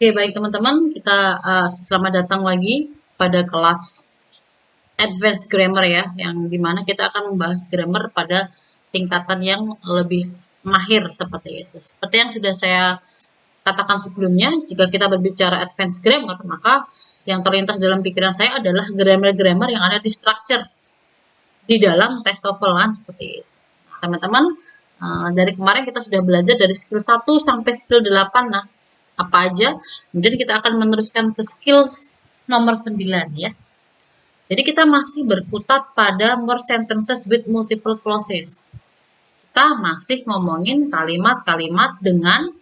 Oke, baik teman-teman, kita selamat datang lagi pada kelas Advanced Grammar ya, yang dimana kita akan membahas grammar pada tingkatan yang lebih mahir seperti itu. Seperti yang sudah saya katakan sebelumnya, jika kita berbicara Advanced Grammar, maka yang terlintas dalam pikiran saya adalah grammar-grammar yang ada di structure di dalam tes TOEFL kan, seperti itu. Teman-teman, dari kemarin kita sudah belajar dari skill 1 sampai skill 8. Nah, apa aja? Kemudian kita akan meneruskan ke skill nomor 9 ya. Jadi kita masih berkutat pada more sentences with multiple clauses. Kita masih ngomongin kalimat-kalimat dengan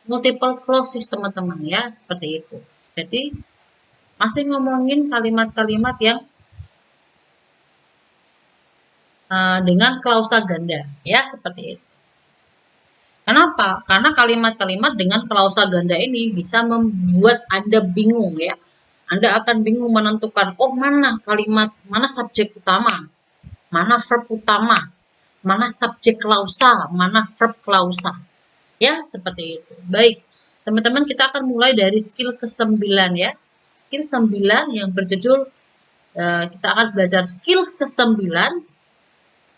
multiple clauses teman-teman ya, seperti itu. Jadi masih ngomongin kalimat-kalimat yang dengan klausa ganda ya, seperti itu. Kenapa? Karena kalimat-kalimat dengan klausa ganda ini bisa membuat Anda bingung ya. Anda akan bingung menentukan, oh mana kalimat, mana subjek utama, mana verb utama, mana subjek klausa, mana verb klausa. Ya, seperti itu. Baik, teman-teman, kita akan mulai dari skill ke-9 ya. Skill 9 yang berjudul, kita akan belajar skill ke-9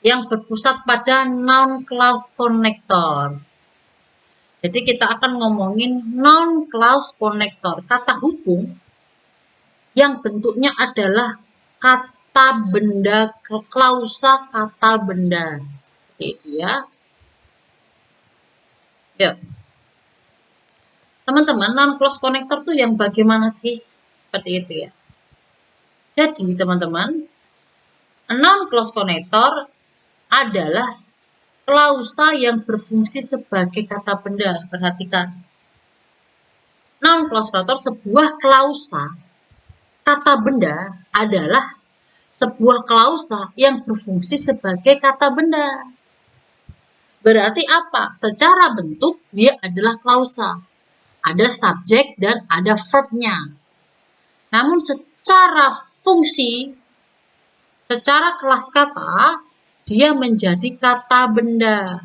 yang berpusat pada noun clause connector. Jadi kita akan ngomongin noun clause connector, kata hubung yang bentuknya adalah kata benda, klausa kata benda. Itu ya. Yuk. Teman-teman, noun clause connector tuh yang bagaimana sih? Seperti itu ya. Jadi teman-teman, noun clause connector adalah klausa yang berfungsi sebagai kata benda. Perhatikan. Noun clause connector sebuah klausa kata benda adalah sebuah klausa yang berfungsi sebagai kata benda. Berarti apa? Secara bentuk dia adalah klausa. Ada subjek dan ada verbnya. Namun secara fungsi, secara kelas kata, dia menjadi kata benda.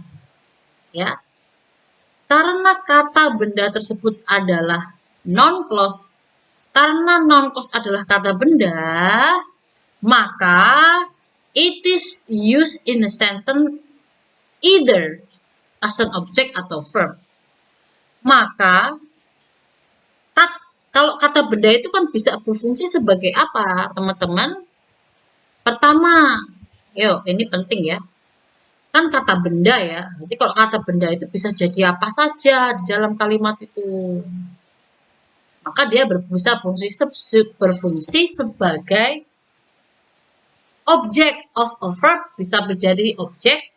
Ya. Karena kata benda tersebut adalah noun clause, karena noun clause adalah kata benda, maka it is used in a sentence either as an object atau verb. Maka kalau kata benda itu kan bisa berfungsi sebagai apa, teman-teman? Pertama, yuk ini penting ya. Kan kata benda ya. Jadi kalau kata benda itu bisa jadi apa saja di dalam kalimat itu. Maka dia berfungsi sebagai object of a verb, bisa menjadi objek,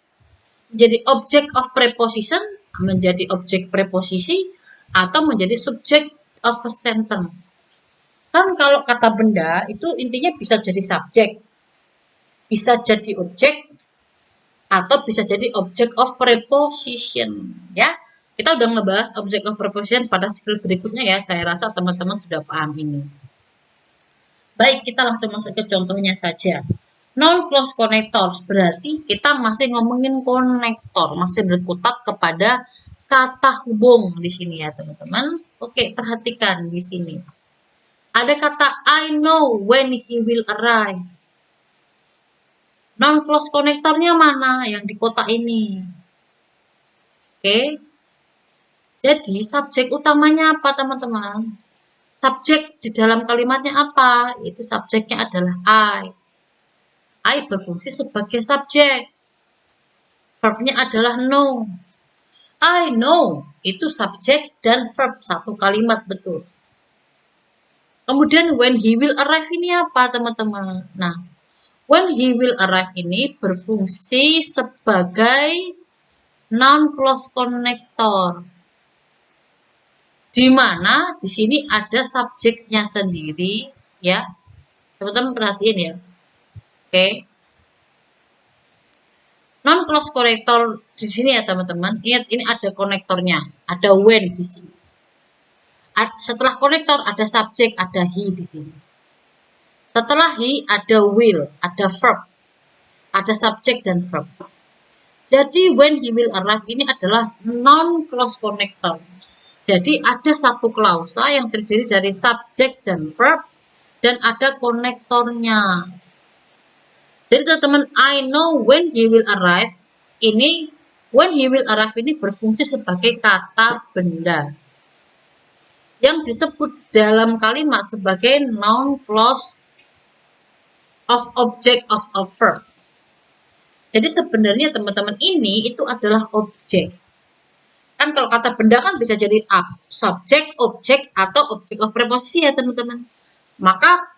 menjadi object of preposition, menjadi objek preposisi, atau menjadi subject of a sentence. Kan kalau kata benda itu intinya bisa jadi subjek, bisa jadi objek, atau bisa jadi object of preposition ya. Kita udah ngebahas object of preposition pada skill berikutnya ya. Saya rasa teman-teman sudah paham ini. Baik, kita langsung masuk ke contohnya saja. Noun clause connector berarti kita masih ngomongin konektor, masih berkutat kepada kata hubung di sini ya teman-teman. Oke, perhatikan di sini. Ada kata I know when he will arrive. Noun clause connectornya mana yang di kotak ini? Oke. Jadi subjek utamanya apa teman-teman? Subjek di dalam kalimatnya apa? Itu subjeknya adalah I. I berfungsi sebagai subjek. Verbnya adalah know. I know itu subjek dan verb satu kalimat, betul. Kemudian when he will arrive ini apa teman-teman? Nah, when he will arrive ini berfungsi sebagai noun clause connector. Di mana di sini ada subjeknya sendiri ya. Teman-teman perhatiin ya. Oke. Noun clause connector di sini ya teman-teman. Ingat ini ada konektornya, ada when di sini. Setelah konektor ada subjek, ada he di sini. Setelah he ada will, ada verb, ada subjek dan verb. Jadi when he will arrive ini adalah noun clause connector. Jadi ada satu klausa yang terdiri dari subjek dan verb dan ada konektornya. Jadi teman-teman, I know when he will arrive. Ini when he will arrive ini berfungsi sebagai kata benda yang disebut dalam kalimat sebagai noun clause of object of a verb. Jadi sebenarnya teman-teman ini itu adalah objek. Kan kalau kata benda kan bisa jadi subjek, objek, atau object of preposisi ya teman-teman. Maka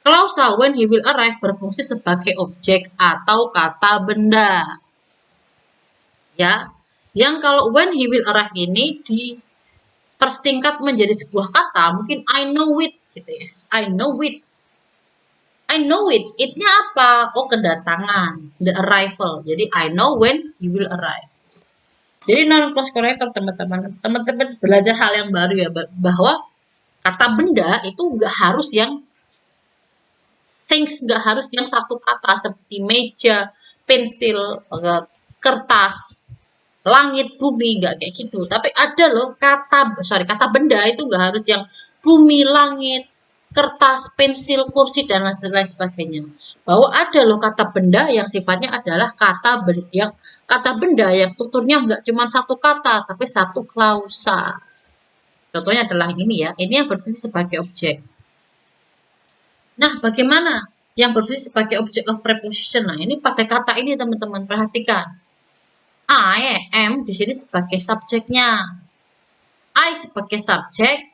klausa when he will arrive berfungsi sebagai objek atau kata benda. Ya, yang kalau when he will arrive ini dipersingkat menjadi sebuah kata, mungkin I know it gitu ya. I know it. I know it. It-nya apa? Oh, kedatangan, the arrival. Jadi I know when he will arrive. Jadi non clause connector teman-teman. Teman-teman belajar hal yang baru ya, bahwa kata benda itu nggak harus yang things, nggak harus yang satu kata seperti meja, pensil, kertas, langit, bumi, nggak kayak gitu. Tapi ada loh kata benda itu nggak harus yang bumi, langit, kertas, pensil, kursi, dan lain sebagainya. Bahwa ada loh kata benda yang sifatnya adalah kata benda yang strukturnya nggak cuma satu kata, tapi satu klausa. Contohnya adalah ini ya, ini yang berfungsi sebagai objek. Nah, bagaimana yang berfungsi sebagai object of preposition? Nah, ini pada kata ini teman-teman perhatikan. I am di sini sebagai subjeknya. I sebagai subjek,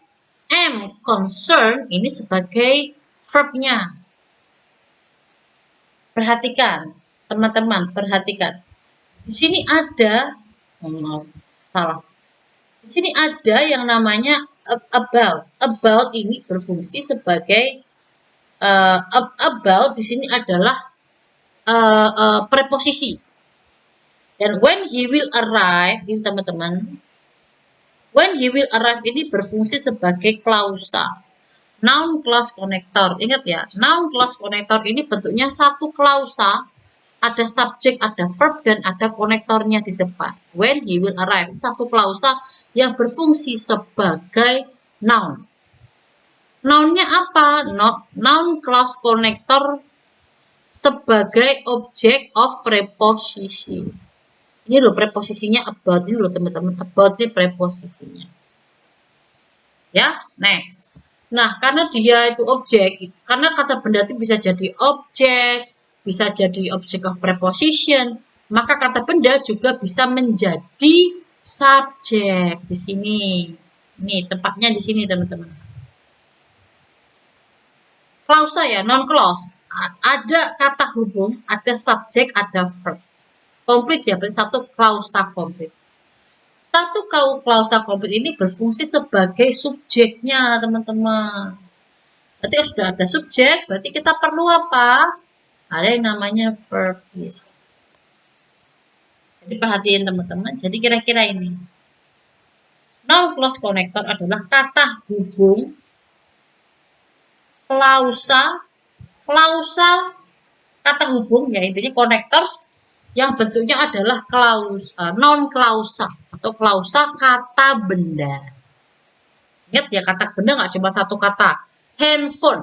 am concerned ini sebagai verbnya. Perhatikan, teman-teman, perhatikan. Di sini ada, salah. Di sini ada yang namanya about. About ini berfungsi sebagai about di sini adalah preposisi. Dan when he will arrive, ini teman-teman, when he will arrive ini berfungsi sebagai klausa. Noun clause connector. Ingat ya, noun clause connector ini bentuknya satu klausa, ada subjek, ada verb, dan ada konektornya di depan. When he will arrive, satu klausa yang berfungsi sebagai noun. Nounnya apa? Noun clause connector sebagai object of preposition. Ini loh preposisinya about, ini loh teman-teman, about ini preposisinya. Ya, next. Nah, karena dia itu objek, karena kata benda itu bisa jadi objek, bisa jadi object of preposition, maka kata benda juga bisa menjadi subjek di sini. Ini tempatnya di sini, teman-teman. Klausa ya, non clause. Ada kata hubung, ada subjek, ada verb. Komplit ya, berarti satu klausa komplit. Satu klausa komplit ini berfungsi sebagai subjeknya, teman-teman. Berarti sudah ada subjek, berarti kita perlu apa? Ada yang namanya verb is. Jadi perhatiin teman-teman. Jadi kira-kira ini. Noun clause connector adalah kata hubung, klausa, kata hubung ya intinya connectors yang bentuknya adalah non klausa atau klausa kata benda. Ingat ya, kata benda nggak cuma satu kata. Handphone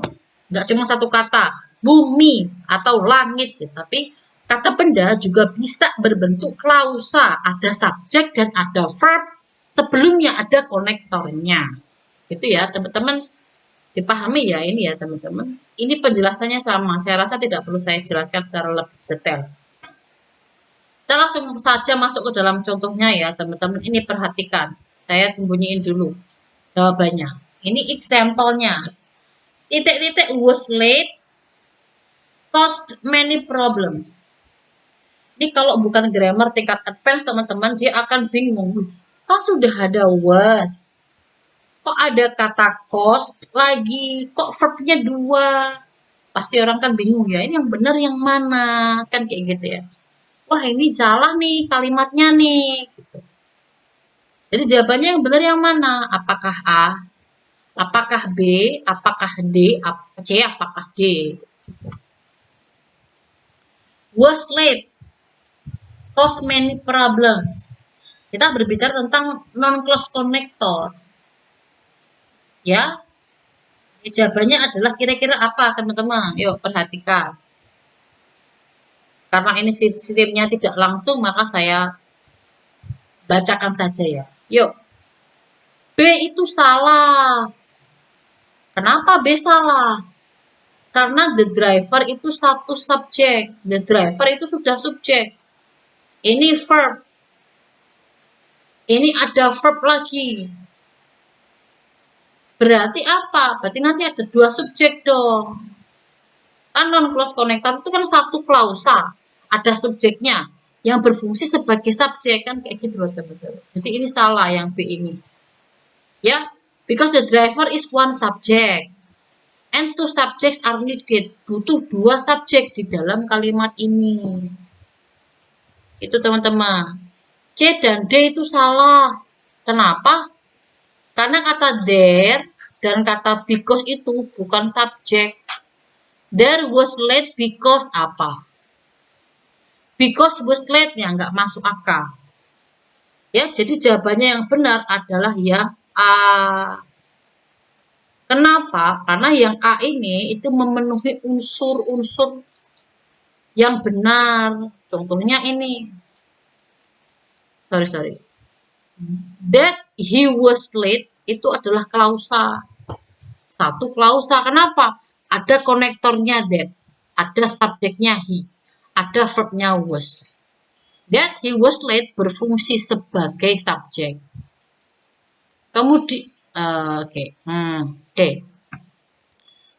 nggak cuma satu kata. Bumi atau langit, ya. Tapi kata benda juga bisa berbentuk klausa. Ada subjek dan ada verb. Sebelumnya ada konektornya. Gitu ya teman-teman. Dipahami ya ini ya teman-teman. Ini penjelasannya sama. Saya rasa tidak perlu saya jelaskan secara lebih detail. Kita langsung saja masuk ke dalam contohnya ya teman-teman. Ini perhatikan. Saya sembunyiin dulu jawabannya. Ini example-nya. Titik-titik was late caused many problems. Ini kalau bukan grammar tingkat advance teman-teman, dia akan bingung. Kan sudah ada was. Kok ada kata cost lagi? Kok verbnya 2? Pasti orang kan bingung ya. Ini yang benar yang mana? Kan kayak gitu ya. Wah ini salah nih kalimatnya nih. Gitu. Jadi jawabannya yang benar yang mana? Apakah A? Apakah B? Apakah D? C? Apakah D? Was late. Cause many problems. Kita berbicara tentang non-close connector. Ya, jawabannya adalah kira-kira apa, teman-teman? Yuk, perhatikan. Karena ini sistemnya tidak langsung, maka saya bacakan saja ya. Yuk, B itu salah. Kenapa B salah? Karena the driver itu satu subjek. The driver itu sudah subjek. Ini verb. Ini ada verb lagi. Berarti apa? Berarti nanti ada dua subjek dong. Kan non-close connector itu kan satu klausa. Ada subjeknya yang berfungsi sebagai subjek. Kan kayak gitu loh teman-teman. Jadi ini salah yang B ini. Ya, because the driver is one subject. And two subjects are needed. Butuh dua subjek di dalam kalimat ini. Itu teman-teman. C dan D itu salah. Kenapa? Karena kata there dan kata because itu bukan subjek. There was late because apa? Because was late ya nggak masuk akal. Ya, jadi jawabannya yang benar adalah yang A. Kenapa? Karena yang A ini itu memenuhi unsur-unsur yang benar. Contohnya ini. Sorry. That he was late itu adalah klausa. Satu klausa. Kenapa? Ada konektornya that. Ada subjeknya he. Ada verbnya was. That he was late berfungsi sebagai subjek. Kemudian, oke.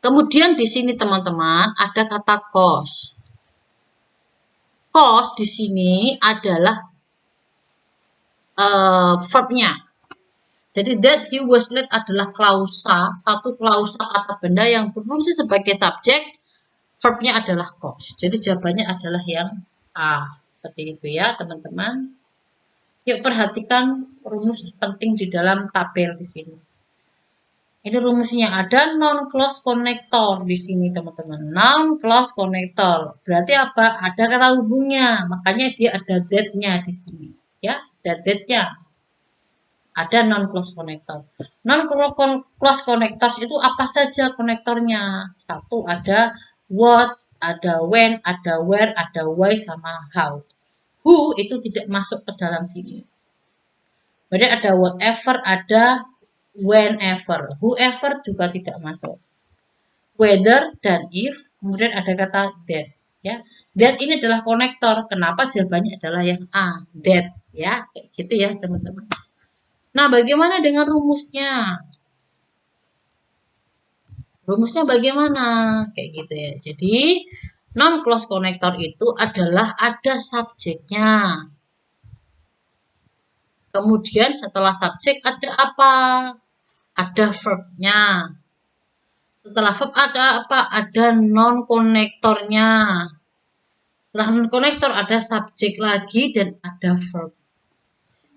Kemudian di sini teman-teman ada kata cause. Cause di sini adalah verbnya. Jadi that he was late adalah klausa, satu klausa kata benda yang berfungsi sebagai subjek, verbnya adalah cause. Jadi jawabannya adalah yang A. Seperti itu ya teman-teman. Yuk perhatikan rumus penting di dalam tabel di sini. Ini rumusnya ada non-close connector di sini teman-teman. Non-close connector berarti apa? Ada kata hubungnya, makanya dia ada that-nya di sini. Ya, ada that-nya. Ada non-close connector. Non-close connector itu apa saja konektornya? Satu ada what, ada when, ada where, ada why, sama how. Who itu tidak masuk ke dalam sini. Kemudian ada whatever, ada whenever. Whoever juga tidak masuk. Whether dan if, kemudian ada kata that. Ya, that ini adalah konektor. Kenapa? Jawabannya adalah yang A, that. Ya, kayak gitu ya teman-teman. Nah, bagaimana dengan rumusnya? Rumusnya bagaimana? Kayak gitu ya. Jadi, non-close connector itu adalah ada subjeknya. Kemudian setelah subjek ada apa? Ada verbnya. Setelah verb ada apa? Ada non-konektornya. Setelah non-konektor ada subjek lagi dan ada verb.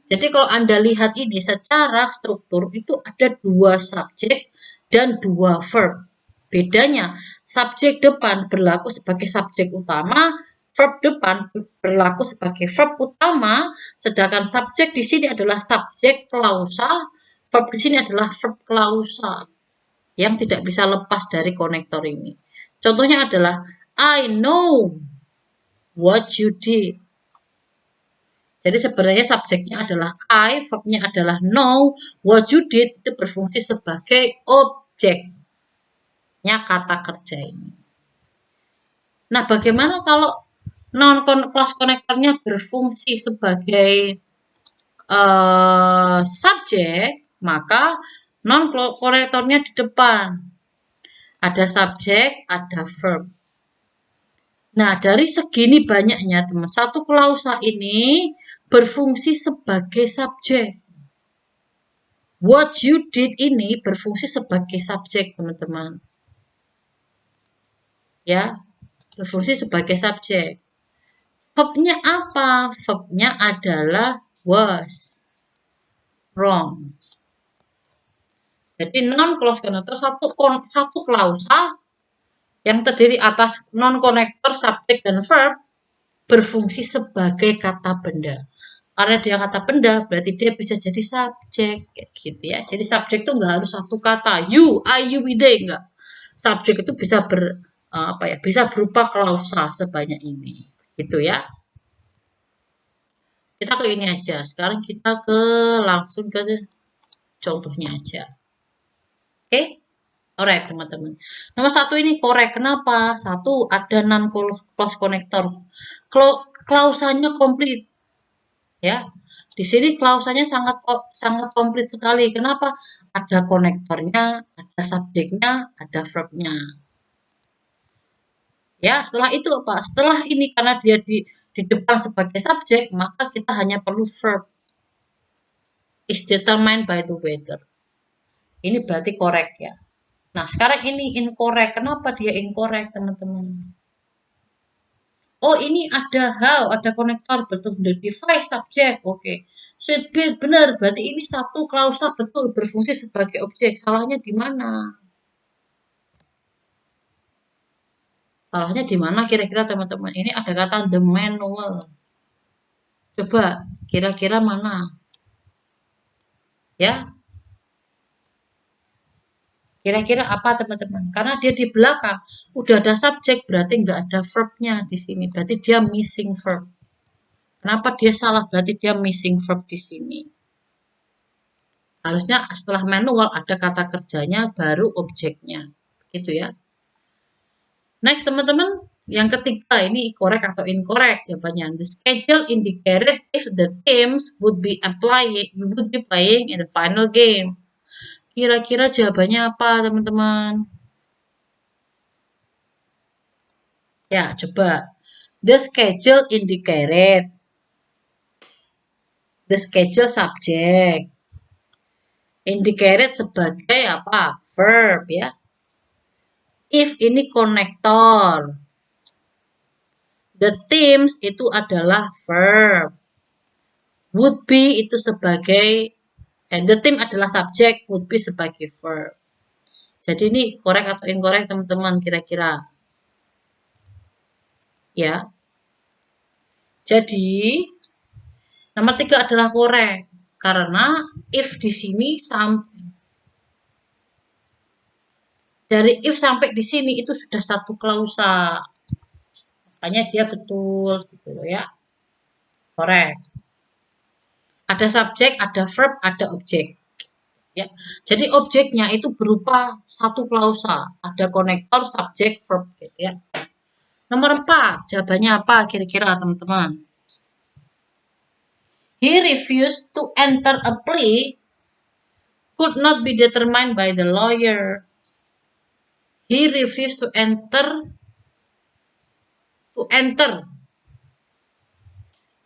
Jadi kalau Anda lihat ini secara struktur itu ada dua subjek dan dua verb. Bedanya, subjek depan berlaku sebagai subjek utama, verb depan berlaku sebagai verb utama, sedangkan subjek di sini adalah subjek klausa, verb di sini adalah verb klausa yang tidak bisa lepas dari konektor ini. Contohnya adalah I know what you did. Jadi sebenarnya subjeknya adalah I, verbnya adalah know, what you did itu berfungsi sebagai objeknya kata kerja ini. Nah, bagaimana kalau non-close connectornya berfungsi sebagai subjek, maka non-connectornya di depan. Ada subjek, ada verb. Nah, dari segini banyaknya, teman, satu klausa ini berfungsi sebagai subjek. What you did ini berfungsi sebagai subjek, teman-teman. Ya, berfungsi sebagai subjek. Verbnya apa? Verbnya adalah was. Wrong. Jadi non-close connector satu klausa yang terdiri atas non-connector, subjek, dan verb berfungsi sebagai kata benda. Karena dia kata benda, berarti dia bisa jadi subjek, kayak gitu ya. Jadi subjek itu nggak harus satu kata, you, I, you, we, they, nggak. Subjek itu bisa bisa berupa klausa sebanyak ini, gitu ya. Kita ke ini aja. Sekarang kita langsung ke contohnya aja. Oke? Korek, teman-teman. Nomor satu ini korek. Kenapa? Satu, ada non close connector. Klausanya komplit. Ya. Di sini klausanya sangat komplit sekali. Kenapa? Ada konektornya, ada subjeknya, ada verbnya. Ya, setelah itu apa? Setelah ini karena dia di depan sebagai subjek, maka kita hanya perlu verb. Is determined by the weather. Ini berarti korek ya. Nah, sekarang ini incorrect. Kenapa dia incorrect, teman-teman? Oh, ini ada how, ada konektor, betul the device subject. Oke. Should be benar, berarti ini satu klausa betul berfungsi sebagai objek. Salahnya di mana? Salahnya di mana kira-kira, teman-teman? Ini ada kata the manual. Coba kira-kira mana? Ya, kira-kira apa, teman-teman? Karena dia di belakang, udah ada subjek, berarti nggak ada verbnya di sini. Berarti dia missing verb. Kenapa dia salah? Berarti dia missing verb di sini. Harusnya setelah manual ada kata kerjanya, baru objeknya. Gitu ya. Next, teman-teman. Yang ketiga, ini correct atau incorrect jawabannya. The schedule indicated if the teams would be playing in the final game. Kira-kira jawabannya apa, teman-teman? Ya, coba. The schedule indicated. The schedule subject. Indicated sebagai apa? Verb ya. If ini konektor. The teams itu adalah verb. Would be itu sebagai the team adalah subjek, would be sebagai verb. Jadi ini correct atau incorrect, teman-teman, kira-kira. Ya. Jadi nomor 3 adalah correct karena if di sini dari if sampai di sini itu sudah satu klausa. Makanya dia betul gitu loh ya. Correct. Ada subjek, ada verb, ada objek. Ya. Jadi objeknya itu berupa satu klausa. Ada konektor, subjek, verb gitu ya. Nomor 4, jawabannya apa kira-kira, teman-teman? He refused to enter a plea could not be determined by the lawyer. He refused to enter.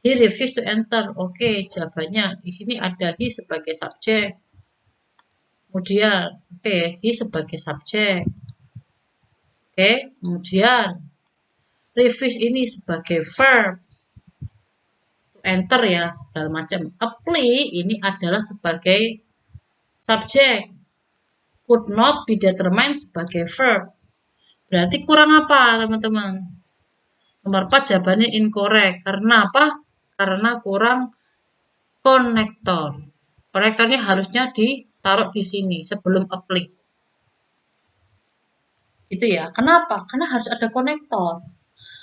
He refused to enter. Oke, jawabannya di sini ada he sebagai subjek. Kemudian, he sebagai subjek. Oke, kemudian refuse ini sebagai verb. Enter ya, segala macam. A plea ini adalah sebagai subjek. Could not be determined sebagai verb. Berarti kurang apa, teman-teman? Nomor 4 jawabannya incorrect. Karena apa? Karena kurang konektor. Konektornya harusnya ditaruh di sini sebelum apply. Itu ya. Kenapa? Karena harus ada konektor.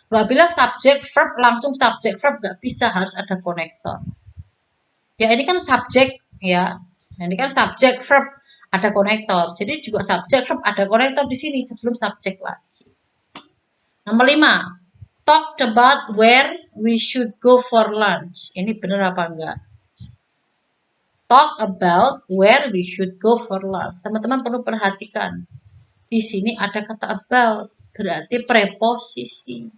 Gak bilang subjek verb langsung subjek verb, gak bisa, harus ada konektor. Ya ini kan subjek ya. Ini kan subjek verb ada konektor. Jadi juga subjek verb ada konektor di sini sebelum subjek lagi. Nomor 5. Talked about where we should go for lunch. Ini benar apa enggak? Talk about where we should go for lunch. Teman-teman perlu perhatikan. Di sini ada kata about, berarti preposisi.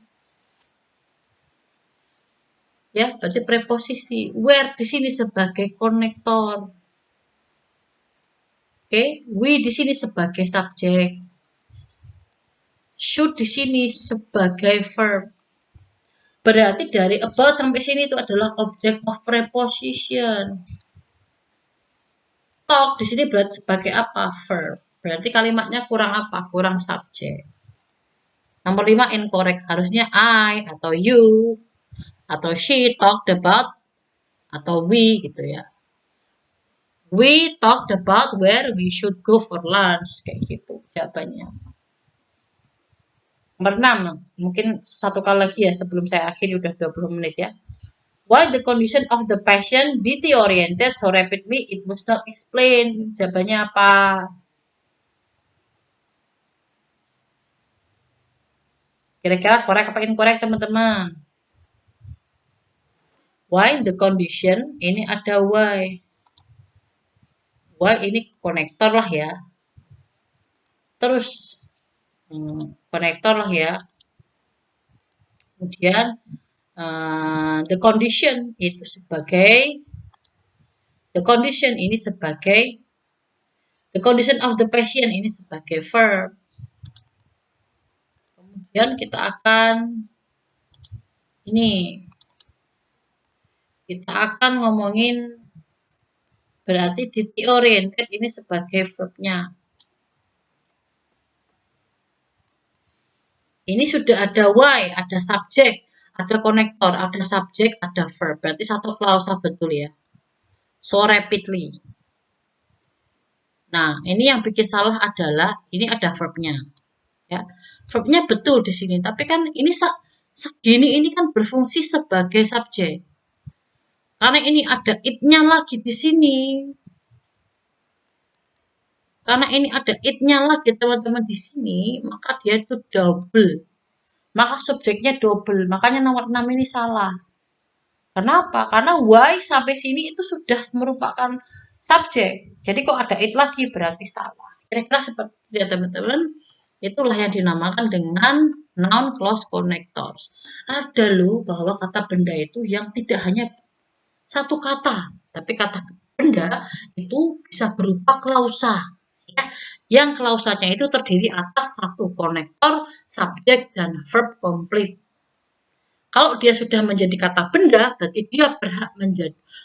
Ya, berarti preposisi. Where di sini sebagai konektor. Oke, we di sini sebagai subjek. Should di sini sebagai verb. Berarti dari about sampai sini itu adalah object of preposition. Talk di sini berarti sebagai apa? Verb. Berarti kalimatnya kurang apa? Kurang subjek. Nomor 5 incorrect. Harusnya I atau you atau she talked about atau we gitu ya. We talked about where we should go for lunch kayak gitu jawabannya. Nomor 6, mungkin satu kali lagi ya sebelum saya akhiri, udah 20 menit ya. Why the condition of the patient deteriorated so rapidly it was not explained. Jawabannya apa? Kira-kira korek apa incorrect teman-teman? Why the condition, ini ada why. Why ini konektor lah ya. Terus konektor lah ya. Kemudian the condition itu sebagai the condition ini sebagai the condition of the patient ini sebagai verb. Kemudian kita akan ngomongin berarti deteriorated ini sebagai verbnya. Ini sudah ada why, ada subjek, ada konektor, ada subjek, ada verb. Berarti satu klausa betul ya. So rapidly. Nah, ini yang bikin salah adalah ini ada verbnya. Ya, verbnya betul di sini, tapi kan ini segini ini kan berfungsi sebagai subjek. Karena ini ada it-nya lagi di sini. Karena ini ada it-nya lagi teman-teman di sini, maka dia itu double. Maka subjeknya double. Makanya nomor 6 ini salah. Kenapa? Karena why sampai sini itu sudah merupakan subjek. Jadi kok ada it lagi berarti salah. Kira-kira seperti itu ya teman-teman. Itulah yang dinamakan dengan noun clause connectors. Ada loh bahwa kata benda itu yang tidak hanya satu kata, tapi kata benda itu bisa berupa klausa. Ya, yang klausanya itu terdiri atas satu konektor, subjek, dan verb complete. Kalau dia sudah menjadi kata benda, berarti dia berhak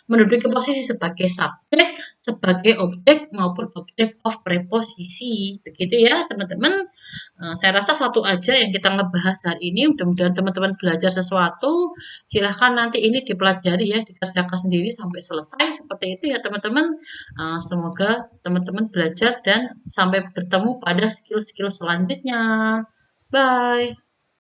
menduduki posisi sebagai subjek, sebagai objek, maupun objek of preposisi. Begitu ya, teman-teman. Saya rasa satu aja yang kita ngebahas hari ini. Mudah-mudahan teman-teman belajar sesuatu. Silahkan nanti ini dipelajari ya, dikerjakan sendiri sampai selesai. Seperti itu ya, teman-teman. Semoga teman-teman belajar dan sampai bertemu pada skill-skill selanjutnya. Bye.